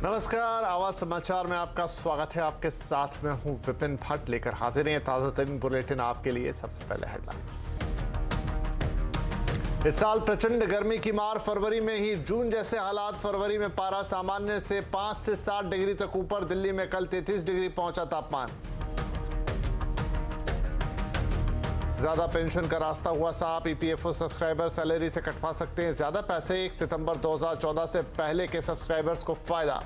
नमस्कार, आवाज समाचार में आपका स्वागत है। आपके साथ में हूं विपिन भट्ट, लेकर हाजिर हैं ताजा तरीन बुलेटिन आपके लिए। सबसे पहले हेडलाइंस। इस साल प्रचंड गर्मी की मार, फरवरी में ही जून जैसे हालात। फरवरी में पारा सामान्य से 5 से 7 डिग्री तक ऊपर। दिल्ली में कल 33 डिग्री पहुंचा तापमान। ज्यादा पेंशन का रास्ता हुआ साफ। ईपीएफओ सब्सक्राइबर सैलरी से कटवा सकते हैं ज्यादा पैसे। 1 सितंबर 2014 से पहले के सब्सक्राइबर्स को फायदा।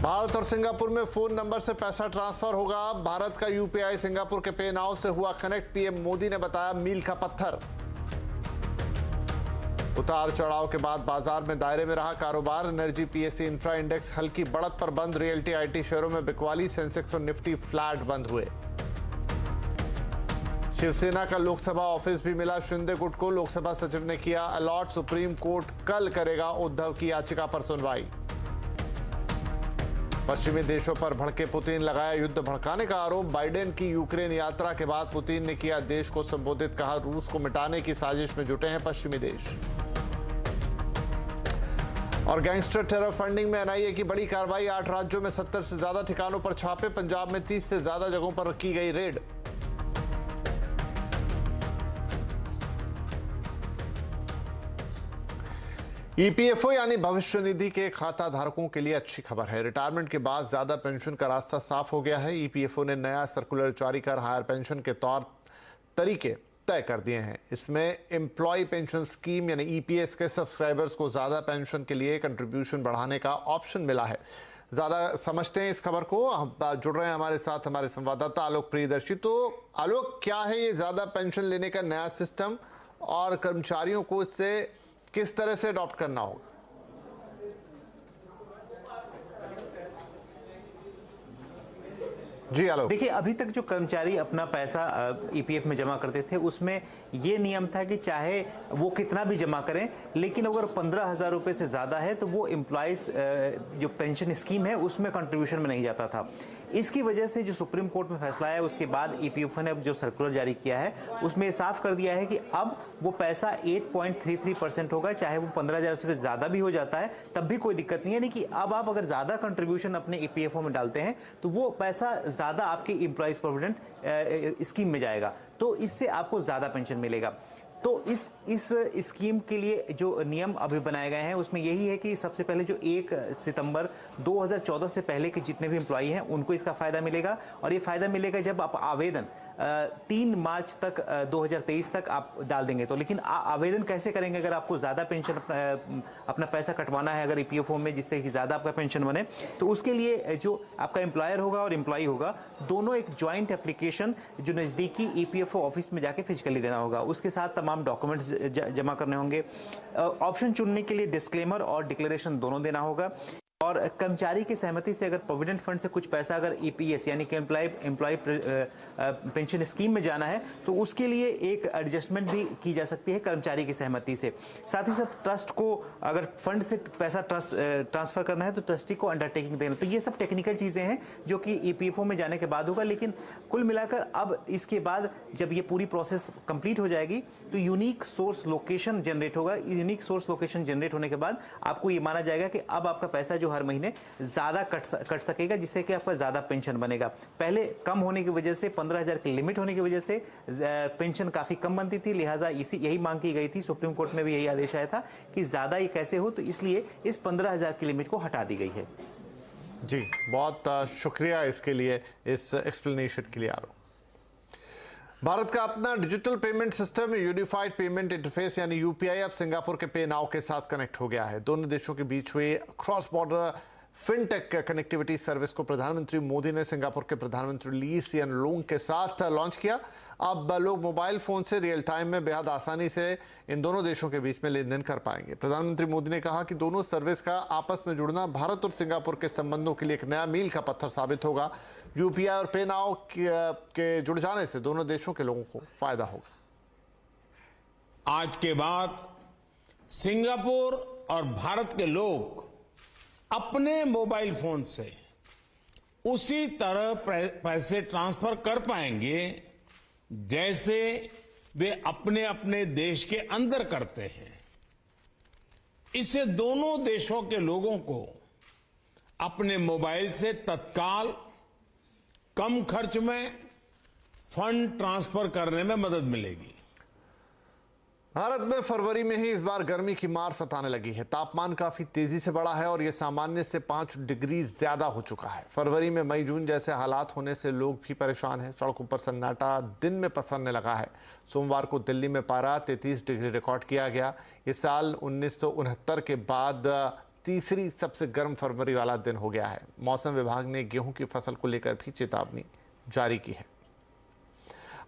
भारत और सिंगापुर में फोन नंबर से पैसा ट्रांसफर होगा। भारत का यूपीआई सिंगापुर के पे नाउ से हुआ कनेक्ट। पीएम मोदी ने बताया मील का पत्थर। उतार चढ़ाव के बाद बाजार में दायरे में रहा कारोबार। एनर्जी पीएससी इंफ्रा इंडेक्स हल्की बढ़त पर बंद। रियल्टी आईटी शेयरों में बिकवाली। सेंसेक्स और निफ्टी फ्लैट बंद हुए। शिवसेना का लोकसभा ऑफिस भी मिला शिंदे गुट को। लोकसभा सचिव ने किया अलॉट। सुप्रीम कोर्ट कल करेगा उद्धव की याचिका पर सुनवाई। पश्चिमी देशों पर भड़के पुतिन, लगाया युद्ध भड़काने का आरोप। बाइडेन की यूक्रेन यात्रा के बाद पुतिन ने किया देश को संबोधित, कहा रूस को मिटाने की साजिश में जुटे हैं पश्चिमी देश। और गैंगस्टर टेरर फंडिंग में एनआईए की बड़ी कार्रवाई। 8 राज्यों में 70 से ज्यादा ठिकानों पर छापे। पंजाब में 30 से ज्यादा जगहों पर की गई रेड। ईपीएफओ यानी भविष्य निधि के खाता धारकों के लिए अच्छी खबर है। रिटायरमेंट के बाद ज्यादा पेंशन का रास्ता साफ हो गया है। ईपीएफओ ने नया सर्कुलर जारी कर हायर पेंशन के तौर तरीके तय कर दिए हैं। इसमें एम्प्लॉय पेंशन स्कीम यानी ईपीएस के सब्सक्राइबर्स को ज्यादा पेंशन के लिए कंट्रीब्यूशन बढ़ाने का ऑप्शन मिला है। ज्यादा समझते हैं इस खबर को। हम जुड़ रहे हैं हमारे साथ हमारे संवाददाता आलोक प्रियदर्शी। तो आलोक, क्या है ये ज्यादा पेंशन लेने का नया सिस्टम और कर्मचारियों को इससे किस तरह से अडॉप्ट करना होगा? जी आलोक। देखिए, अभी तक जो कर्मचारी अपना पैसा ईपीएफ में जमा करते थे उसमें ये नियम था कि चाहे वो कितना भी जमा करें, लेकिन अगर 15,000 रुपये से ज़्यादा है तो वो एम्प्लॉयज़ जो पेंशन स्कीम है उसमें कंट्रीब्यूशन में नहीं जाता था। इसकी वजह से जो सुप्रीम कोर्ट में फैसला है उसके बाद ईपीएफओ ने जो सर्कुलर जारी किया है उसमें साफ कर दिया है कि अब वो पैसा 8.33% होगा। चाहे वो 15,000 से ज़्यादा भी हो जाता है तब भी कोई दिक्कत नहीं है। यानी कि अब आप अगर ज़्यादा कंट्रीब्यूशन अपने ईपीएफओ में डालते हैं तो वो पैसा ज़्यादा आपके एम्प्लॉयज़ प्रोविडेंट स्कीम में जाएगा, तो इससे आपको ज़्यादा पेंशन मिलेगा। तो इस स्कीम के लिए जो नियम अभी बनाए गए हैं उसमें यही है कि सबसे पहले जो 1 सितंबर 2014 से पहले के जितने भी एम्प्लॉई हैं उनको इसका फ़ायदा मिलेगा। और ये फ़ायदा मिलेगा जब आप आवेदन 3 मार्च तक 2023 तक आप डाल देंगे। तो लेकिन आवेदन कैसे करेंगे अगर आपको ज़्यादा पेंशन अपना पैसा कटवाना है अगर ईपीएफओ में, जिससे कि ज़्यादा आपका पेंशन बने, तो उसके लिए जो आपका एम्प्लॉयर होगा और एम्प्लॉई होगा दोनों एक जॉइंट एप्लीकेशन जो नज़दीकी ईपीएफओ ऑफिस में जाके फिजिकली देना होगा। उसके साथ तमाम डॉक्यूमेंट्स जमा करने होंगे। ऑप्शन चुनने के लिए डिस्क्लेमर और डिक्लेरेशन दोनों देना होगा। और कर्मचारी की सहमति से अगर प्रोविडेंट फंड से कुछ पैसा अगर ईपीएस यानी कि एम्प्लॉय पेंशन स्कीम में जाना है तो उसके लिए एक एडजस्टमेंट भी की जा सकती है कर्मचारी की सहमति से। साथ ही साथ ट्रस्ट को अगर फंड से पैसा ट्रांसफर करना है तो ट्रस्टी को अंडरटेकिंग देना। तो ये सब टेक्निकल चीज़ें हैं जो कि ईपीएफओ में जाने के बाद होगा। लेकिन कुल मिलाकर अब इसके बाद जब ये पूरी प्रोसेस कंप्लीट हो जाएगी तो यूनिक सोर्स लोकेशन जनरेट होगा। यूनिक सोर्स लोकेशन जनरेट होने के बाद आपको ये माना जाएगा कि अब आपका पैसा जो हर महीने ज्यादा कट सकेगा, जिससे कि आपका ज्यादा पेंशन बनेगा। पहले कम होने की वजह से 15,000 की लिमिट होने की वजह से पेंशन काफी कम बनती थी, लिहाजा यही मांग की गई थी। सुप्रीम कोर्ट में भी यही आदेश आया था कि ज्यादा ये कैसे हो, तो इसलिए इस 15,000 की लिमिट को हटा दी गई है। जी, बहुत शुक्रिया इसके लिए, इस एक्सप्लेनेशन के लिए आलोक। भारत का अपना digital payment system unified payment interface यानी यूपीआई अब सिंगापुर के पे नाउ के साथ कनेक्ट हो गया है। दोनों देशों के बीच हुए cross border fintech connectivity service को प्रधानमंत्री मोदी ने सिंगापुर के प्रधानमंत्री ली सिएन लूंग के साथ लॉन्च किया। अब लोग मोबाइल फोन से रियल टाइम में बेहद आसानी से इन दोनों देशों के बीच में लेन देन कर पाएंगे। प्रधानमंत्री मोदी ने कहा कि दोनों सर्विस का आपस में जुड़ना भारत और सिंगापुर के संबंधों के लिए एक नया मील का पत्थर साबित होगा। यूपीआई और पे नाउ के जुड़ जाने से दोनों देशों के लोगों को फायदा होगा। आज के बाद सिंगापुर और भारत के लोग अपने मोबाइल फोन से उसी तरह पैसे ट्रांसफर कर पाएंगे जैसे वे अपने अपने देश के अंदर करते हैं। इससे दोनों देशों के लोगों को अपने मोबाइल से तत्काल कम खर्च में फंड ट्रांसफर करने में मदद मिलेगी। भारत में फरवरी में ही इस बार गर्मी की मार सताने लगी है। तापमान काफी तेजी से बढ़ा है और यह सामान्य से 5 डिग्री ज्यादा हो चुका है। फरवरी में मई जून जैसे हालात होने से लोग भी परेशान हैं। सड़कों पर सन्नाटा दिन में पसरने लगा है। सोमवार को दिल्ली में पारा 33 डिग्री रिकॉर्ड किया गया। इस साल 1969 के बाद तीसरी सबसे गर्म फरवरी वाला दिन हो गया है। मौसम विभाग ने गेहूं की फसल को लेकर भी चेतावनी जारी की है।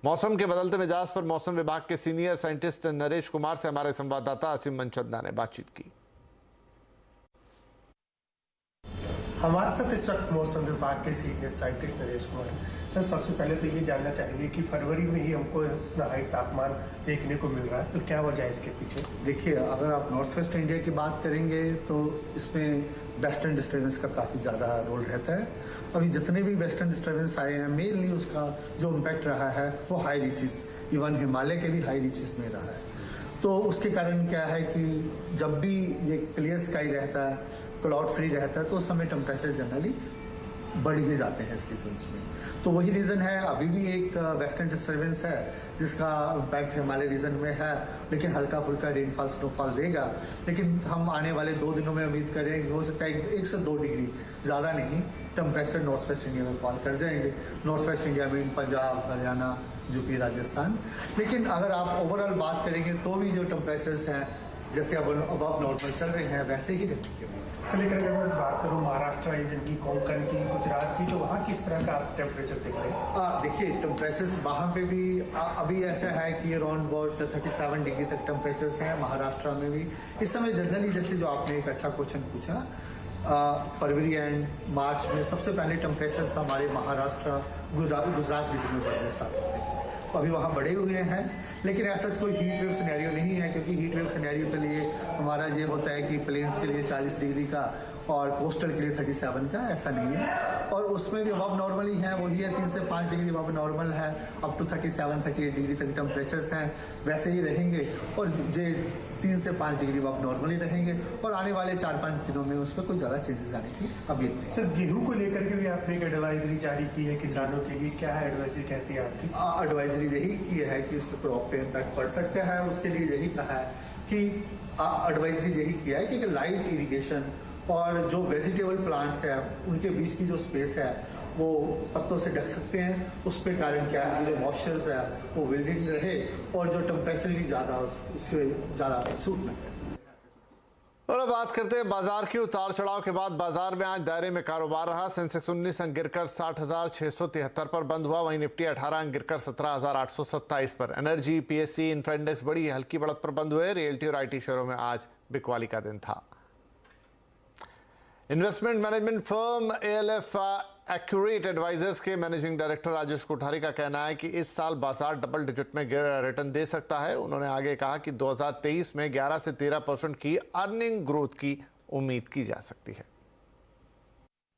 मौसम के बदलते मिजाज पर मौसम विभाग के सीनियर साइंटिस्ट नरेश कुमार से हमारे संवाददाता असीम मनचंदा ने बातचीत की। हमारे साथ इस वक्त मौसम विभाग के senior scientist Naresh Kumar. Sir, सबसे पहले तो ये जानना चाहेंगे कि फरवरी में ही हमको इतना हाई तापमान देखने को मिल रहा है, तो क्या वजह है इसके पीछे? देखिए, अगर आप नॉर्थ वेस्ट इंडिया की बात करेंगे तो इसमें वेस्टर्न डिस्टर्बेंस का काफ़ी ज़्यादा रोल रहता है। अभी जितने भी वेस्टर्न डिस्टर्बेंस आए हैं, मेनली उसका जो इम्पैक्ट रहा है वो हाई रीचेस, इवन हिमालय के भी हाई रीचेस में रहा है। तो उसके कारण क्या है कि जब भी ये क्लियर स्काई रहता है, क्लाउड फ्री रहता है, तो उस समय टेम्परेचर जनरली बढ़ ही जाते हैं इस सीजन्स में। तो वही रीज़न है, अभी भी एक वेस्टर्न डिस्टर्बेंस है जिसका इम्पैक्ट हिमालय रीजन में है, लेकिन हल्का फुल्का रेनफॉल स्नोफॉल देगा। लेकिन हम आने वाले 2 दिनों में उम्मीद करें कि हो सकता है 1 से 2 डिग्री ज़्यादा नहीं टेम्परेचर नॉर्थ वेस्ट इंडिया में फॉल कर जाएंगे। नॉर्थ वेस्ट इंडिया में पंजाब, हरियाणा, यूपी, राजस्थान। लेकिन अगर आप ओवरऑल बात करेंगे तो भी जो टेम्परेचर्स हैं जैसे अब नॉर्मल चल रहे हैं वैसे ही रहेंगे। चलिए, अगर मैं बात करूँ महाराष्ट्र रीजन की, कोंकण की, गुजरात की, तो वहाँ किस तरह का आप टेम्परेचर देख रहे हैं? देखिए, टेम्परेचर्स वहाँ पे भी अभी ऐसा है कि अराउंड अबाउट 37 डिग्री तक टेम्परेचर्स हैं। महाराष्ट्र में भी इस समय जनरली, जैसे जो आपने एक अच्छा क्वेश्चन पूछा, फरवरी एंड मार्च में सबसे पहले टेम्परेचर्स हमारे महाराष्ट्र, गुजरात रीजन में बढ़ने स्टार्ट होते हैं। अभी वहाँ बढ़े हुए हैं, लेकिन ऐसा कोई हीट वेव सिनेरियो नहीं है, क्योंकि हीट वेव सिनेरियो के लिए हमारा ये होता है कि प्लेन्स के लिए 40 डिग्री का और कोस्टल के लिए 37 का, ऐसा नहीं है। और उसमें भी अबव नॉर्मल ही है, वही है 3 से 5 डिग्री अबव नॉर्मल है। अप टू 37-38 डिग्री तक टेम्परेचर्स हैं, वैसे ही रहेंगे और ये 3 से 5 डिग्री अबव नॉर्मल ही रहेंगे। और आने वाले 4-5 दिनों में उसमें कोई ज़्यादा चेंजेस आने की अभी नहीं। सर, गेहूं को लेकर के भी आपने एक एडवाइजरी जारी की है किसानों के लिए, क्या है एडवाइजरी कहती है आपकी? एडवाइजरी यही की है कि उसके क्रॉप पे इम्पैक्ट पड़ सकता है। उसके लिए यही कहा है कि एडवाइजरी यही किया है कि लाइट इरिगेशन और जो वेजिटेबल प्लांट्स है उनके बीच की जो स्पेस है वो पत्तों से ढक सकते हैं। उस पे कारण क्या है कि जो मॉइस्चर्स है वो विल्डिंग रहे और जो टेम्परेचर भी ज़्यादा उससे ज़्यादा सूट न करे। और अब बात करते हैं बाजार की। उतार चढ़ाव के बाद बाजार में आज दायरे में कारोबार रहा। सेंसेक्स 19 अंक गिरकर 60,673 पर बंद हुआ। वहीं निफ्टी 18 अंक गिरकर 17,827 पर। एनर्जी, पीएससी, इंफ्रा इंडेक्स बड़ी हल्की बढ़त पर बंद हुए। रियल्टी और आईटी शेयरों में आज बिकवाली का दिन था। Investment management firm ALF accurate advisors के मैनेजिंग डायरेक्टर राजेश कोठारी का कहना है कि इस साल बाजार डबल डिजिट में रिटर्न दे सकता है। उन्होंने आगे कहा कि 2023 में 11 से 13% की अर्निंग ग्रोथ की उम्मीद की जा सकती है।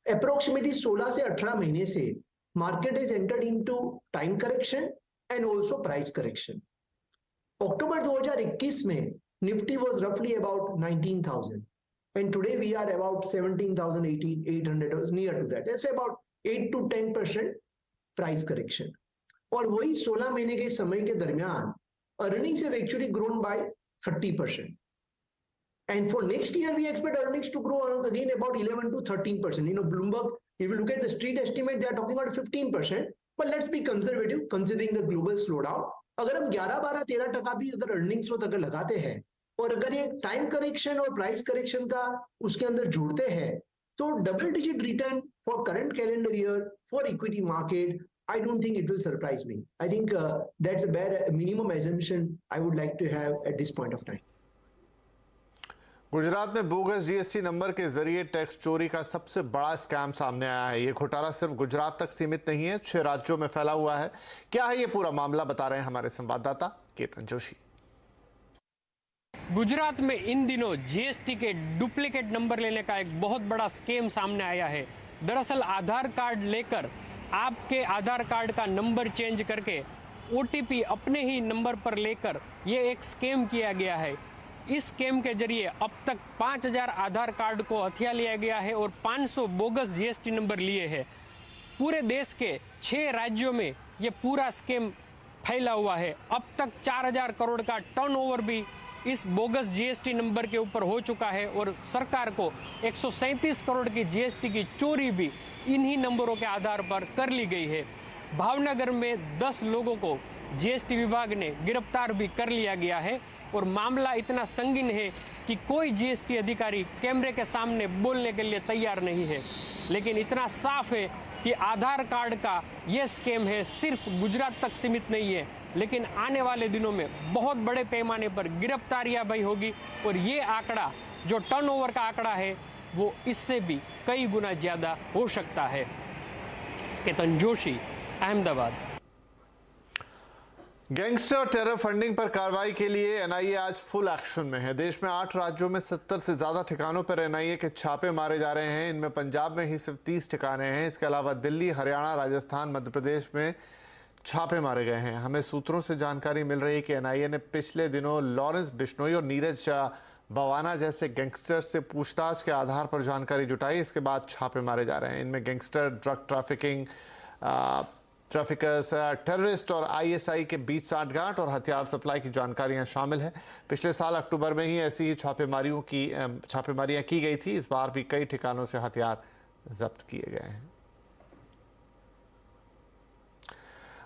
अप्रोक्सीमेटली 16 से 18 महीने से market is entered into time correction and also price correction. October 2021 में निफ्टी वाज रफली about 19,000 and today we are about 17,800 or near to that. That's about 8 to 10% price correction. और वही 16 महीने के समय के दरमियान earnings have actually grown by 30%. And for next year we expect earnings to grow again about 11 to 13%. You know, Bloomberg, if you look at the street estimate, they are talking about 15%. But let's be conservative considering the global slowdown. अगर हम 11, 12, 13% भी अगर earnings growth अगर लगाते हैं और अगर ये टाइम करेक्शन और प्राइस करेक्शन का उसके अंदर जोड़ते हैं तो double digit return for current calendar year for equity market, I don't think it will surprise me. I think that's a bare minimum assumption I would like to have at this point of time. Gujarat में bogus GST number के जरिए tax चोरी का सबसे बड़ा scam सामने आया है। ये घोटाला सिर्फ गुजरात तक सीमित नहीं है, 6 राज्यों में फैला हुआ है। क्या है ये पूरा मामला, बता रहे हैं हमारे संवाददाता केतन जोशी। गुजरात में इन दिनों जीएसटी के डुप्लीकेट नंबर लेने का एक बहुत बड़ा स्कैम सामने आया है। दरअसल आधार कार्ड लेकर आपके आधार कार्ड का नंबर चेंज करके ओटीपी अपने ही नंबर पर लेकर ये एक स्कैम किया गया है। इस स्कैम के जरिए अब तक 5000 आधार कार्ड को हथिया लिया गया है और 500 बोगस जीएसटी नंबर लिए हैं। पूरे देश के 6 राज्यों में ये पूरा स्कैम फैला हुआ है। अब तक 4000 करोड़ का टर्नओवर भी इस बोगस जीएसटी नंबर के ऊपर हो चुका है और सरकार को 137 करोड़ की जीएसटी की चोरी भी इन्हीं नंबरों के आधार पर कर ली गई है। भावनगर में 10 लोगों को जीएसटी विभाग ने गिरफ्तार भी कर लिया गया है और मामला इतना संगीन है कि कोई जीएसटी अधिकारी कैमरे के सामने बोलने के लिए तैयार नहीं है। लेकिन इतना साफ है कि आधार कार्ड का यह स्कैम है सिर्फ गुजरात तक सीमित नहीं है, लेकिन आने वाले दिनों में बहुत बड़े पैमाने पर गिरफ्तारियां भी होगी और ये आंकड़ा जो टर्नओवर का आंकड़ा है वो इससे भी कई गुना ज्यादा हो सकता है। केतन जोशी, अहमदाबाद। गैंगस्टर और टेरर फंडिंग पर कार्रवाई के लिए एनआईए आज फुल एक्शन में है। देश में 8 राज्यों में 70 से ज्यादा ठिकानों पर एनआईए के छापे मारे जा रहे हैं। इनमें पंजाब में ही सिर्फ 30 ठिकाने हैं। इसके अलावा दिल्ली, हरियाणा, राजस्थान, मध्य प्रदेश में छापे मारे गए हैं। हमें सूत्रों से जानकारी मिल रही है कि एनआईए ने पिछले दिनों लॉरेंस बिश्नोई और नीरज बवाना जैसे गैंगस्टर से पूछताछ के आधार पर जानकारी जुटाई। इसके बाद छापे मारे जा रहे हैं। इनमें gangster, drug trafficking, traffickers, terrorist और आईएसआई के बीच साठगांठ और हथियार सप्लाई की जानकारियां शामिल है। पिछले साल अक्टूबर में ही ऐसी ही छापेमारियां की गई थी। इस बार भी कई ठिकानों से हथियार जब्त किए गए हैं।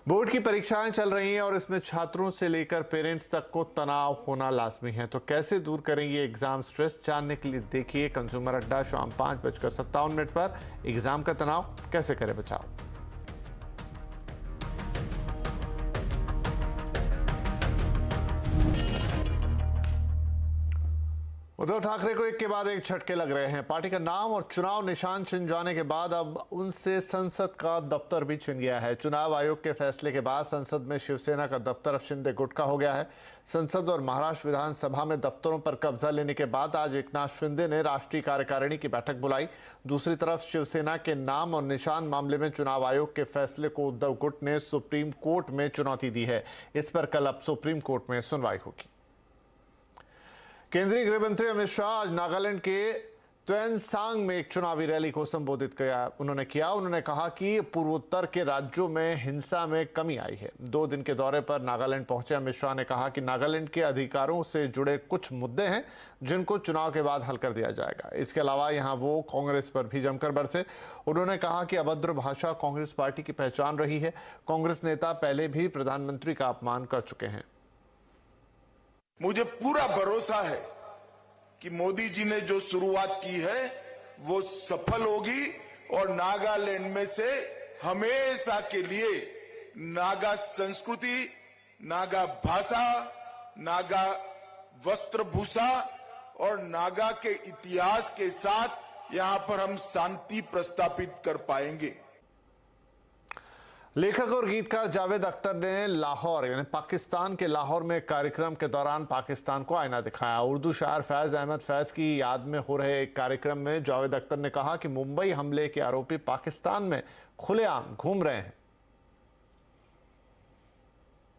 बोर्ड की परीक्षाएं चल रही हैं और इसमें छात्रों से लेकर पेरेंट्स तक को तनाव होना लाजमी है। तो कैसे दूर करें ये एग्जाम स्ट्रेस, जानने के लिए देखिए कंज्यूमर अड्डा शाम 5:57 पर। एग्जाम का तनाव कैसे करें बचाव। उद्धव ठाकरे को एक के बाद एक झटके लग रहे हैं। पार्टी का नाम और चुनाव निशान छिन जाने के बाद अब उनसे संसद का दफ्तर भी छिन गया है। चुनाव आयोग के फैसले के बाद संसद में शिवसेना का दफ्तर अब शिंदे गुट का हो गया है। संसद और महाराष्ट्र विधानसभा में दफ्तरों पर कब्जा लेने के बाद आज एकनाथ शिंदे ने राष्ट्रीय कार्यकारिणी की बैठक बुलाई। दूसरी तरफ शिवसेना के नाम और निशान मामले में चुनाव आयोग के फैसले को उद्धव गुट ने सुप्रीम कोर्ट में चुनौती दी है। इस पर कल अब सुप्रीम कोर्ट में सुनवाई होगी। केंद्रीय गृह मंत्री अमित शाह आज नागालैंड के त्वेनसांग में एक चुनावी रैली को संबोधित किया। उन्होंने कहा कि पूर्वोत्तर के राज्यों में हिंसा में कमी आई है। 2 दिन के दौरे पर नागालैंड पहुंचे अमित शाह ने कहा कि नागालैंड के अधिकारों से जुड़े कुछ मुद्दे हैं जिनको चुनाव के बाद हल कर दिया जाएगा। इसके अलावा यहां वो कांग्रेस पर भी जमकर बरसे। उन्होंने कहा कि अभद्र भाषा कांग्रेस पार्टी की पहचान रही है। कांग्रेस नेता पहले भी प्रधानमंत्री का अपमान कर चुके हैं। मुझे पूरा भरोसा है कि मोदी जी ने जो शुरुआत की है वो सफल होगी और नागालैंड में से हमेशा के लिए नागा संस्कृति, नागा भाषा, नागा वस्त्रभूषा और नागा के इतिहास के साथ यहां पर हम शांति प्रस्थापित कर पाएंगे। लेखक और गीतकार जावेद अख्तर ने लाहौर यानी पाकिस्तान के लाहौर में कार्यक्रम के दौरान पाकिस्तान को आईना दिखाया। उर्दू शायर फैज अहमद फैज की याद में हो रहे एक कार्यक्रम में जावेद अख्तर ने कहा कि मुंबई हमले के आरोपी पाकिस्तान में खुलेआम घूम रहे हैं।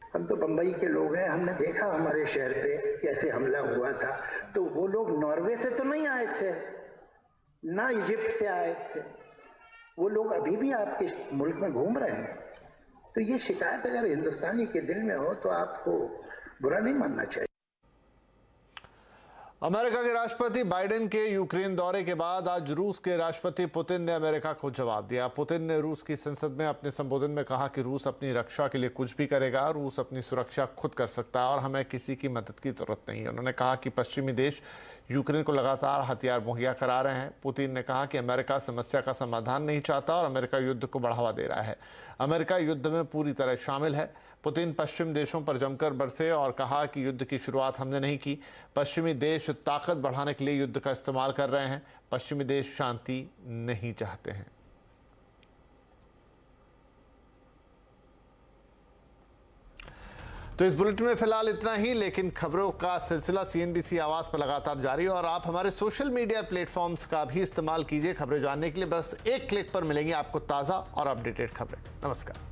हम तो बंबई के लोग हैं, हमने देखा हमारे शहर पे कैसे हमला हुआ था। तो वो लोग नॉर्वे से तो नहीं आए थे, ना इजिप्ट से आए थे, वो लोग अभी भी आपके मुल्क में घूम रहे हैं। तो ये शिकायत अगर हिंदुस्तानी के दिल में हो तो आपको बुरा नहीं मानना चाहिए। अमेरिका के राष्ट्रपति बाइडेन के यूक्रेन दौरे के बाद आज रूस के राष्ट्रपति पुतिन ने अमेरिका को जवाब दिया। पुतिन ने रूस की संसद में अपने संबोधन में कहा कि रूस अपनी रक्षा के लिए कुछ भी करेगा, रूस अपनी सुरक्षा खुद कर सकता है और हमें किसी की मदद की जरूरत नहीं है। उन्होंने कहा कि पश्चिमी देश यूक्रेन को लगातार हथियार मुहैया करा रहे हैं। पुतिन ने कहा कि अमेरिका समस्या का समाधान नहीं चाहता और अमेरिका युद्ध को बढ़ावा दे रहा है। अमेरिका युद्ध में पूरी तरह शामिल है। पुतिन पश्चिम देशों पर जमकर बरसे और कहा कि युद्ध की शुरुआत हमने नहीं की। पश्चिमी देश ताकत बढ़ाने के लिए युद्ध का इस्तेमाल कर रहे हैं। पश्चिमी देश शांति नहीं चाहते हैं। तो इस बुलेटिन में फिलहाल इतना ही, लेकिन खबरों का सिलसिला CNBC आवाज पर लगातार जारी है और आप हमारे सोशल मीडिया प्लेटफॉर्म्स का भी इस्तेमाल कीजिए। खबरें जानने के लिए बस एक क्लिक पर मिलेंगी आपको ताज़ा और अपडेटेड खबरें। नमस्कार।